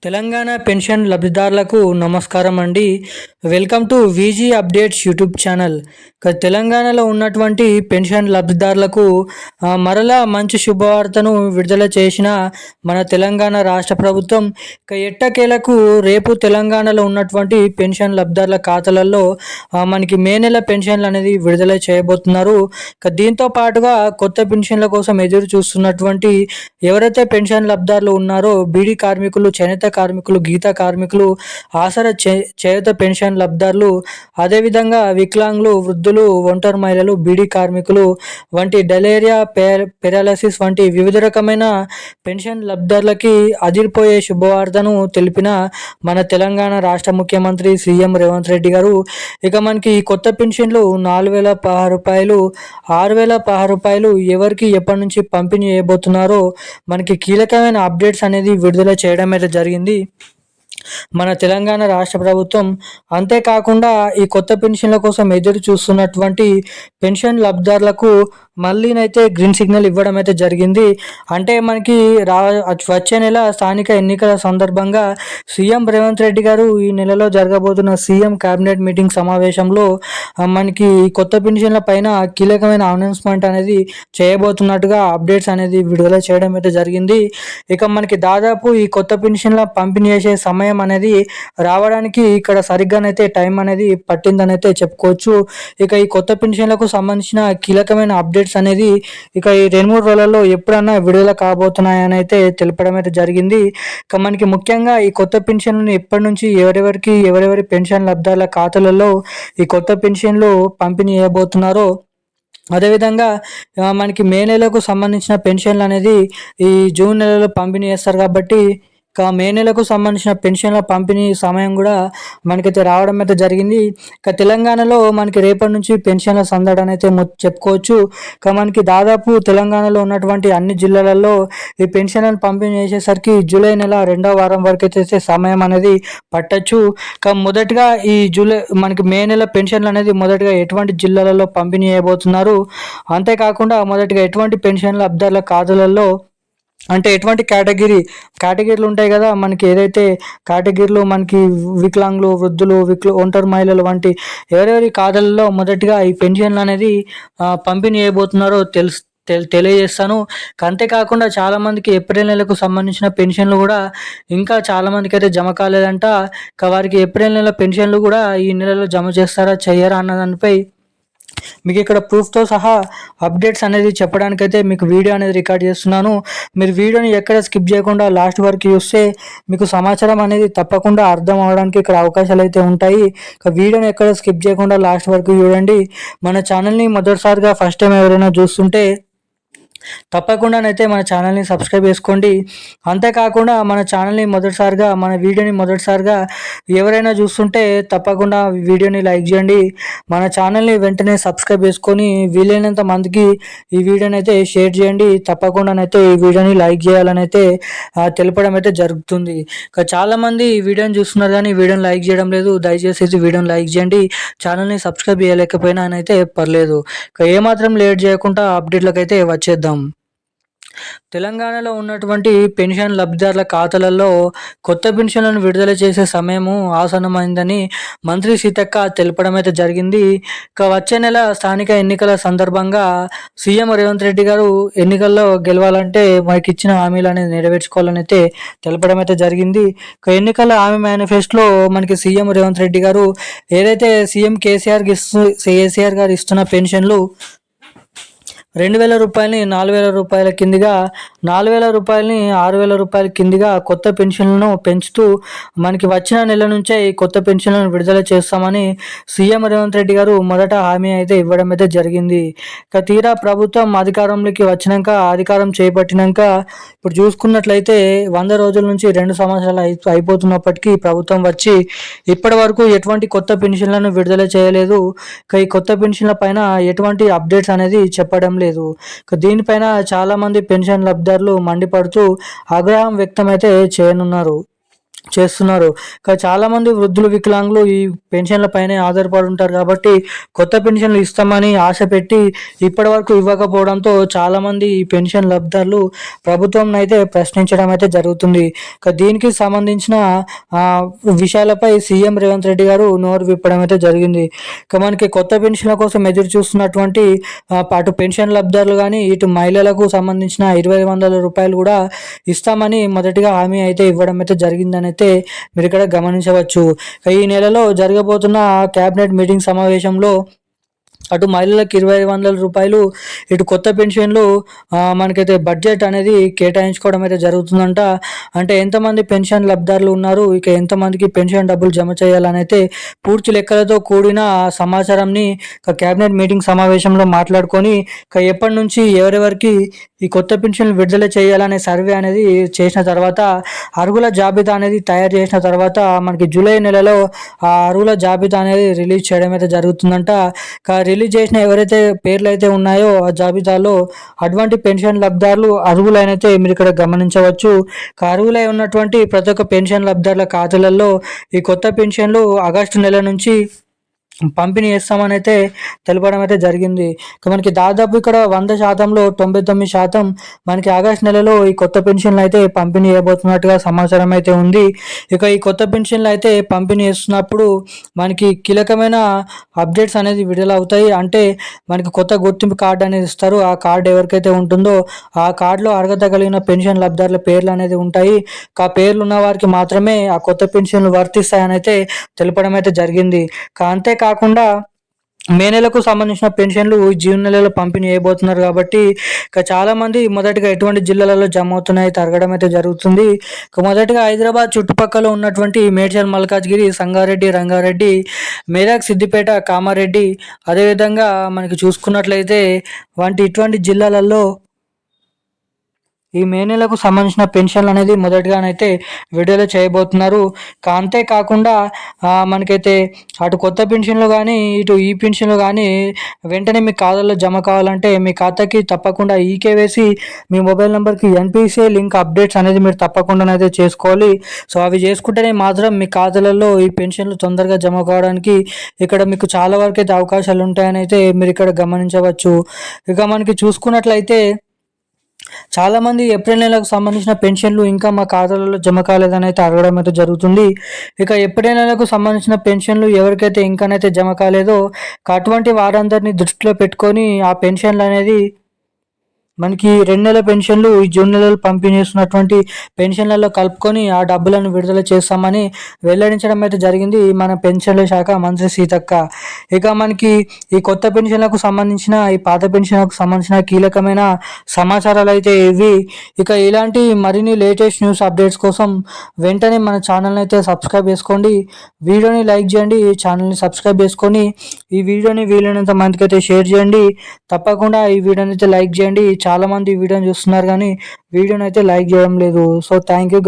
Telangana pension లబ్ధిదారులకు నమస్కారం అండి. Welcome to VG updates YouTube channel. తెలంగాణలో ఉన్నటువంటి పెన్షన్ లబ్ధిదారులకు మరలా మంచి శుభవార్తను విడుదల చేసిన మన తెలంగాణ రాష్ట్ర ప్రభుత్వం. ఎట్టకేలకు రేపు తెలంగాణలో ఉన్నటువంటి పెన్షన్ లబ్ధిదారుల ఖాతాలలో మనకి మే నెల పెన్షన్లు అనేది విడుదల చేయబోతున్నారు. దీంతో పాటుగా కొత్త పెన్షన్ల కోసం ఎదురు చూస్తున్నటువంటి ఎవరైతే పెన్షన్ లబ్ధిదారులు ఉన్నారో బీడీ కార్మికులు, చేనేత కార్మికులు, గీత కార్మికులు, ఆసరా చేయూత పెన్షన్ లబ్ధిదారులు, అదేవిధంగా వికలాంగులు, వృద్ధులు, ఒంటరి మహిళలు, బీడీ కార్మికులు వంటి డలేరియా, పెరాలసిస్ వంటి వివిధ రకమైన పెన్షన్ లబ్ధిదారులకి అదిరిపోయే శుభవార్తను తెలిపిన మన తెలంగాణ రాష్ట్ర ముఖ్యమంత్రి సీఎం రేవంత్ రెడ్డి గారు. ఇక మనకి ఈ కొత్త పెన్షన్లు 4,016 రూపాయలు, 6,016 రూపాయలు ఎవరికి ఎప్పటి నుంచి పంపిణీ చేయబోతున్నారో మనకి కీలకమైన అప్డేట్స్ అనేది విడుదల చేయడం అయితే జరిగింది మన తెలంగాణ రాష్ట్ర ప్రభుత్వం. అంతేకాకుండా ఈ కొత్త పెన్షన్ల కోసం ఎదురు చూస్తున్నటువంటి పెన్షన్ లబ్ధిదారులకు మళ్ళీనైతే గ్రీన్ సిగ్నల్ ఇవ్వడం అయితే జరిగింది. అంటే మనకి వచ్చే నెల స్థానిక ఎన్నికల సందర్భంగా సీఎం రేవంత్ రెడ్డి గారు ఈ నెలలో జరగబోతున్న సీఎం కేబినెట్ మీటింగ్ సమావేశంలో మనకి కొత్త పెన్షన్ల పైన కీలకమైన అనౌన్స్మెంట్ అనేది చేయబోతున్నట్టుగా అప్డేట్స్ అనేది విడుదల చేయడం అయితే జరిగింది. ఇక మనకి దాదాపు ఈ కొత్త పెన్షన్ల పంపిణీ చేసే సమయం అనేది రావడానికి ఇక్కడ సరిగ్గానైతే టైం అనేది పట్టిందని అయితే చెప్పుకోవచ్చు. ఇక ఈ కొత్త పెన్షన్లకు సంబంధించిన కీలకమైన అప్డేట్స్ అనేది ఇక ఈ 2-3 రోజులలో ఎప్పుడన్నా విడుదల కాబోతున్నాయని అయితే తెలపడం అయితే జరిగింది. ఇక మనకి ముఖ్యంగా ఈ కొత్త పెన్షన్లను ఎప్పటి నుంచి ఎవరెవరి పెన్షన్ లబ్ధిదారుల ఖాతాలలో ఈ కొత్త పెన్షన్లు పంపిణీ చేయబోతున్నారో, అదేవిధంగా మనకి మే నెలకు సంబంధించిన పెన్షన్లు అనేది ఈ జూన్ నెలలో పంపిణీ చేస్తారు కాబట్టి మే నెలకు సంబంధించిన పెన్షన్ల పంపిణీ సమయం కూడా మనకైతే రావడం అయితే జరిగింది. ఇక తెలంగాణలో మనకి రేపటి నుంచి పెన్షన్ల సందడి అయితే చెప్పుకోవచ్చు. ఇక మనకి దాదాపు తెలంగాణలో ఉన్నటువంటి అన్ని జిల్లాలలో ఈ పెన్షన్లను పంపిణీ చేసేసరికి జూలై నెల 2వ వారం వరకు అయితే సమయం అనేది పట్టచ్చు. ఇక మొదటిగా ఈ మనకి మే నెల పెన్షన్లు అనేది మొదటిగా ఎటువంటి జిల్లాలలో పంపిణీ చేయబోతున్నారు, అంతేకాకుండా మొదటిగా ఎటువంటి పెన్షన్ల లబ్ధిదారుల ఖాతాలలో అంటే ఎటువంటి కేటగిరీలు ఉంటాయి కదా మనకి, ఏదైతే కేటగిరీలు మనకి వికలాంగులు, వృద్ధులు, ఒంటరి మహిళలు వంటి ఎవరెవరి ఖాతాలలో మొదటిగా ఈ పెన్షన్లు అనేది పంపిణీ చేయబోతున్నారో తెలియజేస్తాను. అంతేకాకుండా చాలామందికి ఏప్రిల్ నెలకు సంబంధించిన పెన్షన్లు కూడా ఇంకా చాలామందికి అయితే జమ కాలేదంట. వారికి ఏప్రిల్ నెల పెన్షన్లు కూడా ఈ నెలలో జమ చేస్తారా చెయ్యరా అన్న దానిపై మీకు ఇక్కడ ప్రూఫ్తో సహా అప్డేట్స్ అనేది చెప్పడానికైతే మీకు వీడియో అనేది రికార్డ్ చేస్తున్నాను. మీరు వీడియోని ఎక్కడ స్కిప్ చేయకుండా లాస్ట్ వరకు చూస్తే మీకు సమాచారం అనేది తప్పకుండా అర్థం అవడానికి ఇక్కడ అవకాశాలు అయితే ఉంటాయి. ఇక వీడియోని ఎక్కడ స్కిప్ చేయకుండా లాస్ట్ వరకు చూడండి. మన ఛానల్ని మొదటిసారిగా ఫస్ట్ టైం ఎవరైనా చూస్తుంటే తప్పకుండానైతే మన ఛానల్ని సబ్స్క్రైబ్ చేసుకోండి. అంతేకాకుండా మన ఛానల్ని మన వీడియోని మొదటిసారిగా ఎవరైనా చూస్తుంటే తప్పకుండా వీడియోని లైక్ చేయండి. మన ఛానల్ని వెంటనే సబ్స్క్రైబ్ చేసుకొని వీలైనంత మందికి ఈ వీడియోని అయితే షేర్ చేయండి. తప్పకుండానైతే ఈ వీడియోని లైక్ చేయాలని అయితే తెలపడం అయితే జరుగుతుంది. ఇక చాలామంది ఈ వీడియోని చూస్తున్నారు కానీ వీడియోని లైక్ చేయడం లేదు. దయచేసి వీడియోని లైక్ చేయండి. ఛానల్ని సబ్స్క్రైబ్ చేయలేకపోయినా అయితే పర్లేదు. ఇక ఏమాత్రం లేట్ చేయకుండా అప్డేట్లకు అయితే వచ్చేద్దాం. తెలంగాణలో ఉన్నటువంటి పెన్షన్ లబ్ధిదారుల ఖాతాలలో కొత్త పెన్షన్లను విడుదల చేసే సమయము ఆసన్నమైందని మంత్రి సీతక్క తెలపడం అయితే జరిగింది. ఇక వచ్చే నెల స్థానిక ఎన్నికల సందర్భంగా సీఎం రేవంత్ రెడ్డి గారు ఎన్నికల్లో గెలవాలంటే మనకి ఇచ్చిన హామీలు అనేది నెరవేర్చుకోవాలని అయితే తెలపడం అయితే జరిగింది. ఇక ఎన్నికల హామీ మేనిఫెస్టోలో మనకి సీఎం రేవంత్ రెడ్డి గారు ఏదైతే సీఎం కేసీఆర్ గారు ఇస్తున్న పెన్షన్లు 2,000 రూపాయలని 4,000 రూపాయల కిందిగా, 4,000 రూపాయలని 6,000 రూపాయల కిందిగా కొత్త పెన్షన్లను పెంచుతూ మనకి వచ్చిన నెల నుంచే ఈ కొత్త పెన్షన్లను విడుదల చేస్తామని సీఎం రేవంత్ రెడ్డి గారు మొదట హామీ అయితే ఇవ్వడం అయితే జరిగింది. ఇక తీరా ప్రభుత్వం అధికారంలోకి అధికారం చేపట్టినాక ఇప్పుడు చూసుకున్నట్లయితే 100 రోజుల నుంచి 2 సంవత్సరాలు అయిపోతున్నప్పటికీ ప్రభుత్వం వచ్చి ఇప్పటి వరకు ఎటువంటి కొత్త పెన్షన్లను విడుదల చేయలేదు. ఇక ఈ కొత్త పెన్షన్ల పైన ఎటువంటి అప్డేట్స్ అనేది చెప్పడం లేదు. దీనిపైన చాలా మంది పెన్షన్ లబ్ధిదారులు మండిపడుతూ ఆగ్రహం వ్యక్తం అయితే చేయనున్నారు. చేస్తున్నారు. చాలామంది వృద్ధులు, వికలాంగులు ఈ పెన్షన్ల పైనే ఆధారపడి ఉంటారు కాబట్టి కొత్త పెన్షన్లు ఇస్తామని ఆశ పెట్టి ఇప్పటివరకు ఇవ్వకపోవడంతో చాలామంది ఈ పెన్షన్ లబ్ధిదారులు ప్రభుత్వంనైతే ప్రశ్నించడం అయితే జరుగుతుంది. దీనికి సంబంధించిన విషయాలపై సీఎం రేవంత్ రెడ్డి గారు నోరు విప్పడం అయితే జరిగింది. మనకి కొత్త పెన్షన్ల కోసం ఎదురు చూస్తున్నటువంటి అటు పెన్షన్ లబ్ధిదారులు కానీ ఇటు మహిళలకు సంబంధించిన 2,500 రూపాయలు కూడా ఇస్తామని మొదటిగా హామీ అయితే ఇవ్వడం అయితే జరిగిందని అయితే మీరు ఇక్కడ గమనించవచ్చు. ఈ నెలలో జరగబోతున్న క్యాబినెట్ మీటింగ్ సమావేశంలో అటు మహిళలకు 2,500 రూపాయలు, ఇటు కొత్త పెన్షన్లు మనకైతే బడ్జెట్ అనేది కేటాయించుకోవడం అయితే జరుగుతుందంట. అంటే ఎంతమంది పెన్షన్ లబ్ధిదారులు ఉన్నారు, ఇక ఎంతమందికి పెన్షన్ డబ్బులు జమ చేయాలని అయితే పూర్తి లెక్కలతో కూడిన సమాచారంని క్యాబినెట్ మీటింగ్ సమావేశంలో మాట్లాడుకొని ఎప్పటి నుంచి ఎవరెవరికి ఈ కొత్త పెన్షన్లు విడుదల చేయాలనే సర్వే అనేది చేసిన తర్వాత, అర్హుల జాబితా అనేది తయారు చేసిన తర్వాత మనకి జూలై నెలలో ఆ అర్హుల జాబితా అనేది రిలీజ్ చేయడం అయితే జరుగుతుందంట. రిలీజ్ చేసిన ఎవరైతే పేర్లు అయితే ఉన్నాయో ఆ జాబితాలో అటువంటి పెన్షన్ లబ్ధిదారులు అర్హులైనైతే మీరు ఇక్కడ గమనించవచ్చు. అర్హులై ఉన్నటువంటి ప్రతి ఒక్క పెన్షన్ లబ్ధిదారుల ఖాతాలలో ఈ కొత్త పెన్షన్లు ఆగస్టు నెల నుంచి పంపిణీ చేస్తామని అయితే తెలపడం అయితే జరిగింది. మనకి దాదాపు ఇక్కడ 100%లో 99% మనకి ఆగస్టు నెలలో ఈ కొత్త పెన్షన్లు అయితే పంపిణీ చేయబోతున్నట్టుగా సమాచారం అయితే ఉంది. ఈ కొత్త పెన్షన్లు అయితే పంపిణీ చేస్తున్నప్పుడు మనకి కీలకమైన అప్డేట్స్ అనేది విడుదల అవుతాయి. అంటే మనకి కొత్త గుర్తింపు కార్డు అనేది ఇస్తారు. ఆ కార్డు ఎవరికైతే ఉంటుందో ఆ కార్డులో అర్హత కలిగిన పెన్షన్ లబ్ధిదారుల పేర్లు అనేది ఉంటాయి. ఆ పేర్లు ఉన్న వారికి మాత్రమే ఆ కొత్త పెన్షన్లు వర్తిస్తాయని అయితే తెలపడం అయితే జరిగింది. అంతేకాకుండా మే నెలకు సంబంధించిన పెన్షన్లు జూన్ నెలలో పంపిణీ చేయబోతున్నారు కాబట్టి చాలామంది మొదటిగా ఎటువంటి జిల్లాలలో జమ అవుతున్నాయి తరగడం అయితే జరుగుతుంది. మొదటిగా హైదరాబాద్ చుట్టుపక్కల ఉన్నటువంటి మేడ్చల్, మల్కాజ్గిరి, సంగారెడ్డి, రంగారెడ్డి, మెదక్, సిద్దిపేట, కామారెడ్డి, అదేవిధంగా మనకి చూసుకున్నట్లయితే ఇటువంటి జిల్లాలలో ఈ మే నెలకు సంబంధించిన పెన్షన్లు అనేది మొదటిగానైతే విడుదల చేయబోతున్నారు. అంతేకాకుండా మనకైతే అటు కొత్త పెన్షన్లు కానీ ఇటు ఈ పెన్షన్లు కానీ వెంటనే మీ ఖాతాలో జమ కావాలంటే మీ ఖాతాకి తప్పకుండా ఈకేవైసీ మీ మొబైల్ నెంబర్కి ఎన్పిసిఐ లింక్ అప్డేట్స్ అనేది మీరు తప్పకుండానైతే చేసుకోవాలి. సో అవి చేసుకుంటేనే మాత్రం మీ ఖాతాలలో ఈ పెన్షన్లు తొందరగా జమ కావడానికి ఇక్కడ మీకు చాలా వరకు అయితే అవకాశాలు ఉంటాయని అయితే మీరు ఇక్కడ గమనించవచ్చు. మనకి చూసుకున్నట్లయితే చాలామంది ఏప్రిల్ నెలకు సంబంధించిన పెన్షన్లు ఇంకా మా ఖాతాలలో జమ కాలేదని అయితే అడగడం అయితే జరుగుతుంది. ఏప్రిల్ నెలకు సంబంధించిన పెన్షన్లు ఎవరికైతే ఇంకానైతే జమ కాలేదో అటువంటి వారందరినీ దృష్టిలో పెట్టుకొని ఆ పెన్షన్లు అనేది మనకి 2 నెలల పెన్షన్లు ఈ జూన్ నెలలో పంపిణీ చేస్తున్నటువంటి పెన్షన్లలో కలుపుకొని ఆ డబ్బులను విడుదల చేస్తామని వెల్లడించడం అయితే జరిగింది మన పెన్షన్ల శాఖ మంత్రి సీతక్క. మనకి ఈ కొత్త పెన్షన్లకు సంబంధించిన ఈ పాత పెన్షన్లకు సంబంధించిన కీలకమైన సమాచారాలు అయితే ఇవి. ఇలాంటి మరిన్ని లేటెస్ట్ న్యూస్ అప్డేట్స్ కోసం వెంటనే మన ఛానల్ని అయితే సబ్స్క్రైబ్ చేసుకోండి. వీడియోని లైక్ చేయండి, ఛానల్ని సబ్స్క్రైబ్ చేసుకొని ఈ వీడియోని వీలైనంత మందికి అయితే షేర్ చేయండి. తప్పకుండా ఈ వీడియోని అయితే లైక్ చేయండి. చాలామంది వీడియోని చూస్తున్నారు కానీ వీడియోని అయితే లైక్ చేయడం లేదు. So thank you.